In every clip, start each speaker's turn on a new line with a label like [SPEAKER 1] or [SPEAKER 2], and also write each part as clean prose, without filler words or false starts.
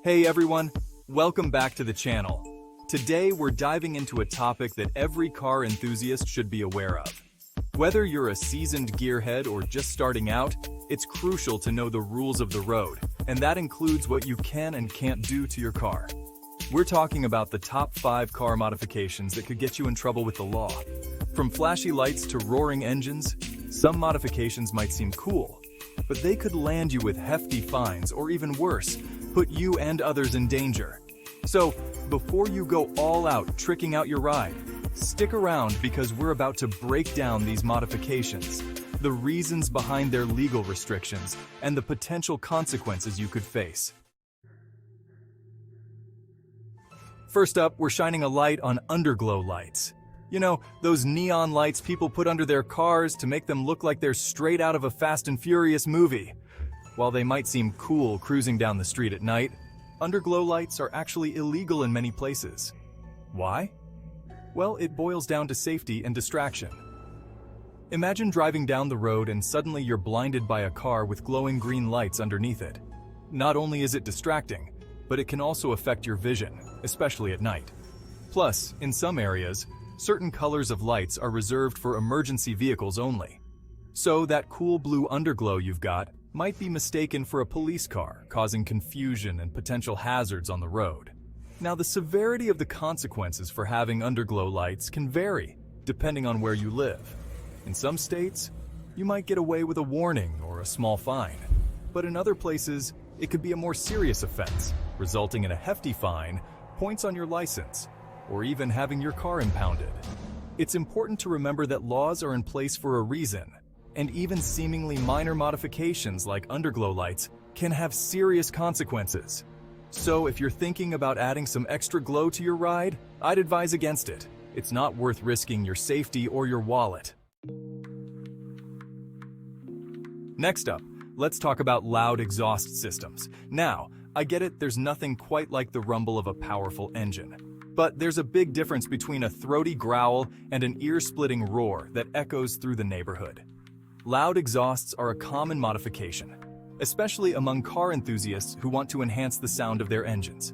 [SPEAKER 1] Hey everyone, welcome back to the channel. Today we're diving into a topic that every car enthusiast should be aware of. Whether you're a seasoned gearhead or just starting out, it's crucial to know the rules of the road, and that includes what you can and can't do to your car. We're talking about the top 5 car modifications that could get you in trouble with the law. From flashy lights to roaring engines, some modifications might seem cool, but they could land you with hefty fines or even worse, put you and others in danger. So, before you go all out tricking out your ride, stick around because we're about to break down these modifications, the reasons behind their legal restrictions, and the potential consequences you could face. First up, we're shining a light on underglow lights. You know, those neon lights people put under their cars to make them look like they're straight out of a Fast and Furious movie. While they might seem cool cruising down the street at night, underglow lights are actually illegal in many places. Why? Well, it boils down to safety and distraction. Imagine driving down the road and suddenly you're blinded by a car with glowing green lights underneath it. Not only is it distracting, but it can also affect your vision, especially at night. Plus, in some areas, certain colors of lights are reserved for emergency vehicles only. So that cool blue underglow you've got might be mistaken for a police car, causing confusion and potential hazards on the road. Now, the severity of the consequences for having underglow lights can vary, depending on where you live. In some states, you might get away with a warning or a small fine, but in other places, it could be a more serious offense, resulting in a hefty fine, points on your license, or even having your car impounded. It's important to remember that laws are in place for a reason, and even seemingly minor modifications like underglow lights can have serious consequences. So if you're thinking about adding some extra glow to your ride, I'd advise against it. It's not worth risking your safety or your wallet. Next up, let's talk about loud exhaust systems. Now, I get it, there's nothing quite like the rumble of a powerful engine. But there's a big difference between a throaty growl and an ear-splitting roar that echoes through the neighborhood. Loud exhausts are a common modification, especially among car enthusiasts who want to enhance the sound of their engines.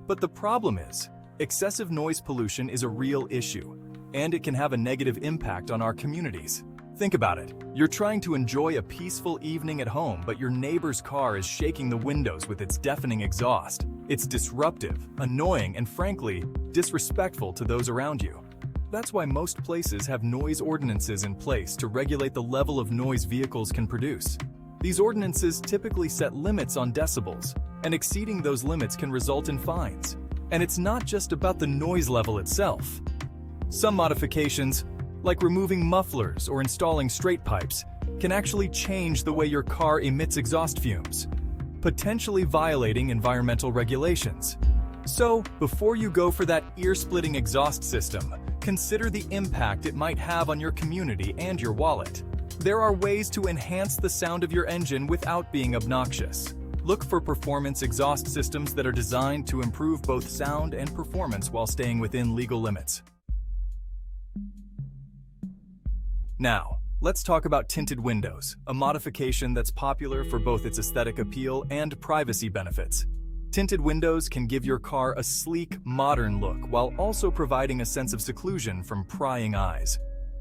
[SPEAKER 1] But the problem is, excessive noise pollution is a real issue, and it can have a negative impact on our communities. Think about it. You're trying to enjoy a peaceful evening at home, but your neighbor's car is shaking the windows with its deafening exhaust. It's disruptive, annoying, and frankly, disrespectful to those around you. That's why most places have noise ordinances in place to regulate the level of noise vehicles can produce. These ordinances typically set limits on decibels, and exceeding those limits can result in fines. And it's not just about the noise level itself. Some modifications, like removing mufflers or installing straight pipes, can actually change the way your car emits exhaust fumes, potentially violating environmental regulations. So, before you go for that ear-splitting exhaust system, consider the impact it might have on your community and your wallet. There are ways to enhance the sound of your engine without being obnoxious. Look for performance exhaust systems that are designed to improve both sound and performance while staying within legal limits. Now, let's talk about tinted windows, a modification that's popular for both its aesthetic appeal and privacy benefits. Tinted windows can give your car a sleek, modern look while also providing a sense of seclusion from prying eyes.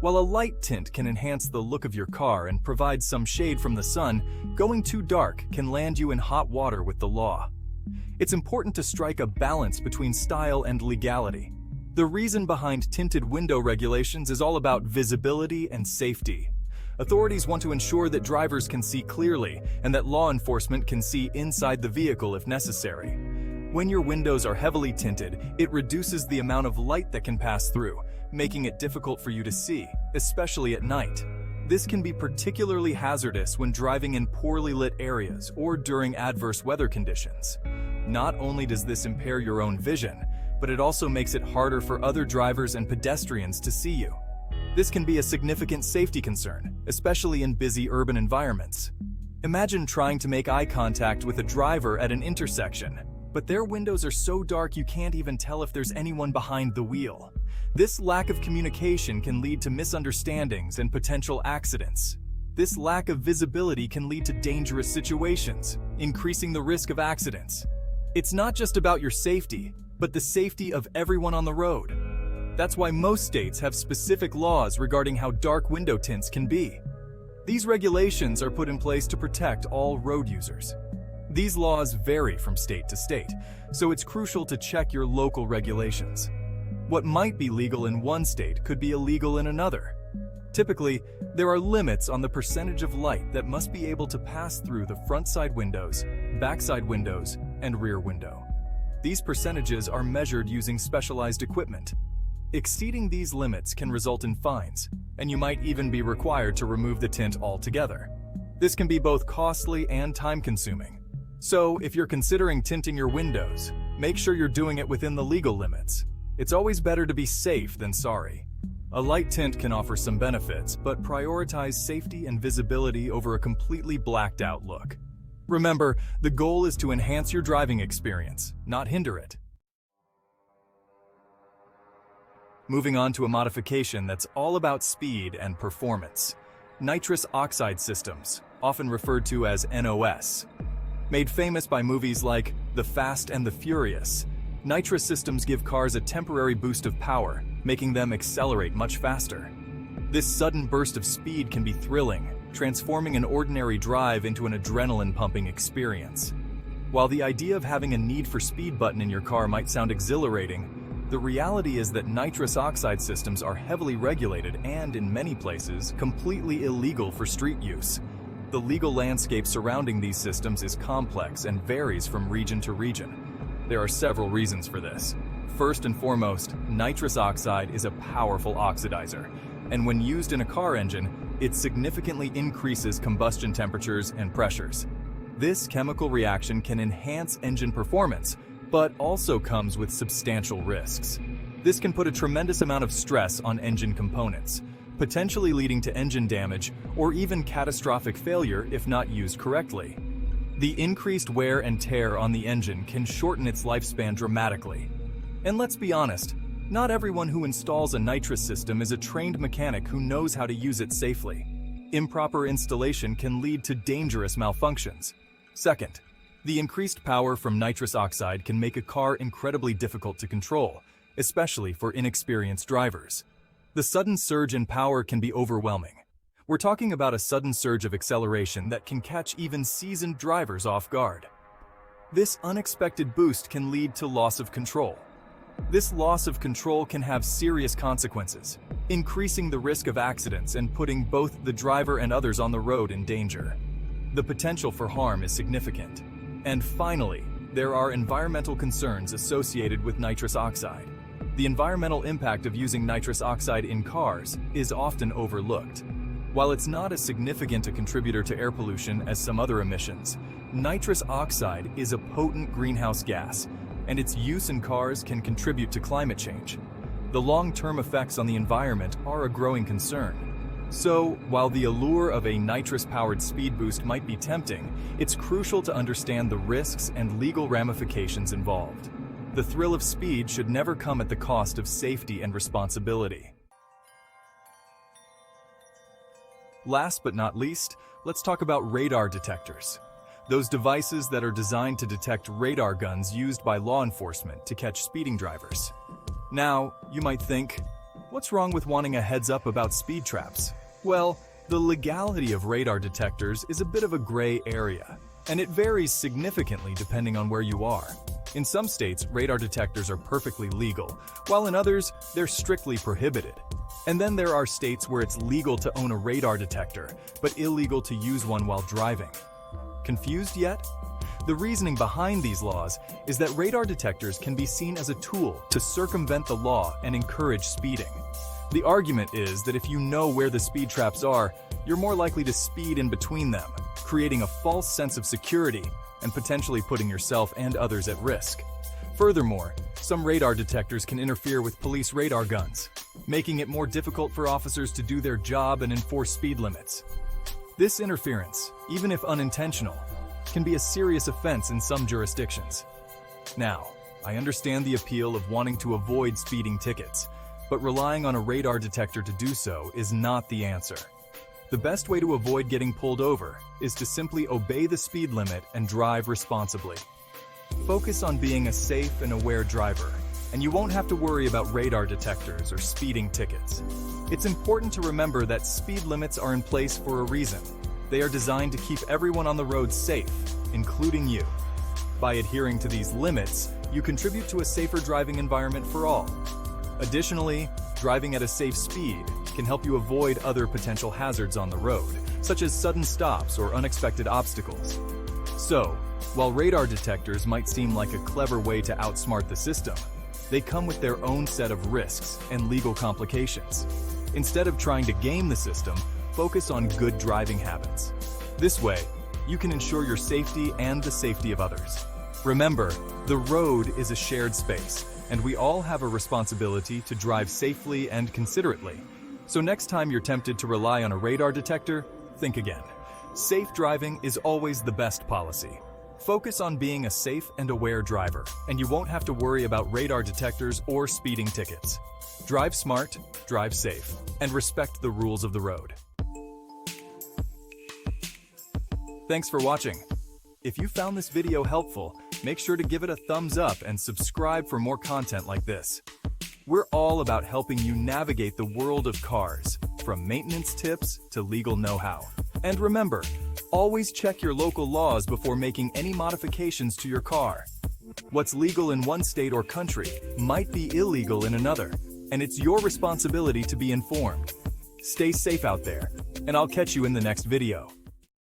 [SPEAKER 1] While a light tint can enhance the look of your car and provide some shade from the sun, going too dark can land you in hot water with the law. It's important to strike a balance between style and legality. The reason behind tinted window regulations is all about visibility and safety. Authorities want to ensure that drivers can see clearly and that law enforcement can see inside the vehicle if necessary. When your windows are heavily tinted, it reduces the amount of light that can pass through, making it difficult for you to see, especially at night. This can be particularly hazardous when driving in poorly lit areas or during adverse weather conditions. Not only does this impair your own vision, but it also makes it harder for other drivers and pedestrians to see you. This can be a significant safety concern, especially in busy urban environments. Imagine trying to make eye contact with a driver at an intersection, but their windows are so dark you can't even tell if there's anyone behind the wheel. This lack of communication can lead to misunderstandings and potential accidents. This lack of visibility can lead to dangerous situations, increasing the risk of accidents. It's not just about your safety, but the safety of everyone on the road. That's why most states have specific laws regarding how dark window tints can be. These regulations are put in place to protect all road users. These laws vary from state to state, so it's crucial to check your local regulations. What might be legal in one state could be illegal in another. Typically, there are limits on the percentage of light that must be able to pass through the front side windows, back side windows, and rear window. These percentages are measured using specialized equipment. Exceeding these limits can result in fines, and you might even be required to remove the tint altogether. This can be both costly and time-consuming. So, if you're considering tinting your windows, make sure you're doing it within the legal limits. It's always better to be safe than sorry. A light tint can offer some benefits, but prioritize safety and visibility over a completely blacked out look. Remember, the goal is to enhance your driving experience, not hinder it. Moving on to a modification that's all about speed and performance. Nitrous oxide systems, often referred to as NOS. Made famous by movies like The Fast and the Furious, nitrous systems give cars a temporary boost of power, making them accelerate much faster. This sudden burst of speed can be thrilling, transforming an ordinary drive into an adrenaline-pumping experience. While the idea of having a need for speed button in your car might sound exhilarating, the reality is that nitrous oxide systems are heavily regulated and, in many places, completely illegal for street use. The legal landscape surrounding these systems is complex and varies from region to region. There are several reasons for this. First and foremost, nitrous oxide is a powerful oxidizer, and when used in a car engine, it significantly increases combustion temperatures and pressures. This chemical reaction can enhance engine performance, but also comes with substantial risks. This can put a tremendous amount of stress on engine components, potentially leading to engine damage or even catastrophic failure if not used correctly. The increased wear and tear on the engine can shorten its lifespan dramatically. And let's be honest, not everyone who installs a nitrous system is a trained mechanic who knows how to use it safely. Improper installation can lead to dangerous malfunctions. Second, the increased power from nitrous oxide can make a car incredibly difficult to control, especially for inexperienced drivers. The sudden surge in power can be overwhelming. We're talking about a sudden surge of acceleration that can catch even seasoned drivers off guard. This unexpected boost can lead to loss of control. This loss of control can have serious consequences, increasing the risk of accidents and putting both the driver and others on the road in danger. The potential for harm is significant. And finally, there are environmental concerns associated with nitrous oxide. The environmental impact of using nitrous oxide in cars is often overlooked. While it's not as significant a contributor to air pollution as some other emissions, nitrous oxide is a potent greenhouse gas, and its use in cars can contribute to climate change. The long-term effects on the environment are a growing concern. So, while the allure of a nitrous-powered speed boost might be tempting, it's crucial to understand the risks and legal ramifications involved. The thrill of speed should never come at the cost of safety and responsibility. Last but not least, let's talk about radar detectors. Those devices that are designed to detect radar guns used by law enforcement to catch speeding drivers. Now, you might think, what's wrong with wanting a heads up about speed traps? Well, the legality of radar detectors is a bit of a gray area, and it varies significantly depending on where you are. In some states, radar detectors are perfectly legal, while in others, they're strictly prohibited. And then there are states where it's legal to own a radar detector, but illegal to use one while driving. Confused yet? The reasoning behind these laws is that radar detectors can be seen as a tool to circumvent the law and encourage speeding. The argument is that if you know where the speed traps are, you're more likely to speed in between them, creating a false sense of security and potentially putting yourself and others at risk. Furthermore, some radar detectors can interfere with police radar guns, making it more difficult for officers to do their job and enforce speed limits. This interference, even if unintentional, can be a serious offense in some jurisdictions. Now, I understand the appeal of wanting to avoid speeding tickets, but relying on a radar detector to do so is not the answer. The best way to avoid getting pulled over is to simply obey the speed limit and drive responsibly. Focus on being a safe and aware driver, and you won't have to worry about radar detectors or speeding tickets. It's important to remember that speed limits are in place for a reason. They are designed to keep everyone on the road safe, including you. By adhering to these limits, you contribute to a safer driving environment for all. Additionally, driving at a safe speed can help you avoid other potential hazards on the road, such as sudden stops or unexpected obstacles. So, while radar detectors might seem like a clever way to outsmart the system, they come with their own set of risks and legal complications. Instead of trying to game the system, focus on good driving habits. This way, you can ensure your safety and the safety of others. Remember, the road is a shared space, and we all have a responsibility to drive safely and considerately. So next time you're tempted to rely on a radar detector, think again. Safe driving is always the best policy. Focus on being a safe and aware driver, and you won't have to worry about radar detectors or speeding tickets. Drive smart, drive safe, and respect the rules of the road. Thanks for watching. If you found this video helpful, make sure to give it a thumbs up and subscribe for more content like this. We're all about helping you navigate the world of cars, from maintenance tips to legal know-how. And remember, always check your local laws before making any modifications to your car. What's legal in one state or country might be illegal in another, and it's your responsibility to be informed. Stay safe out there, and I'll catch you in the next video.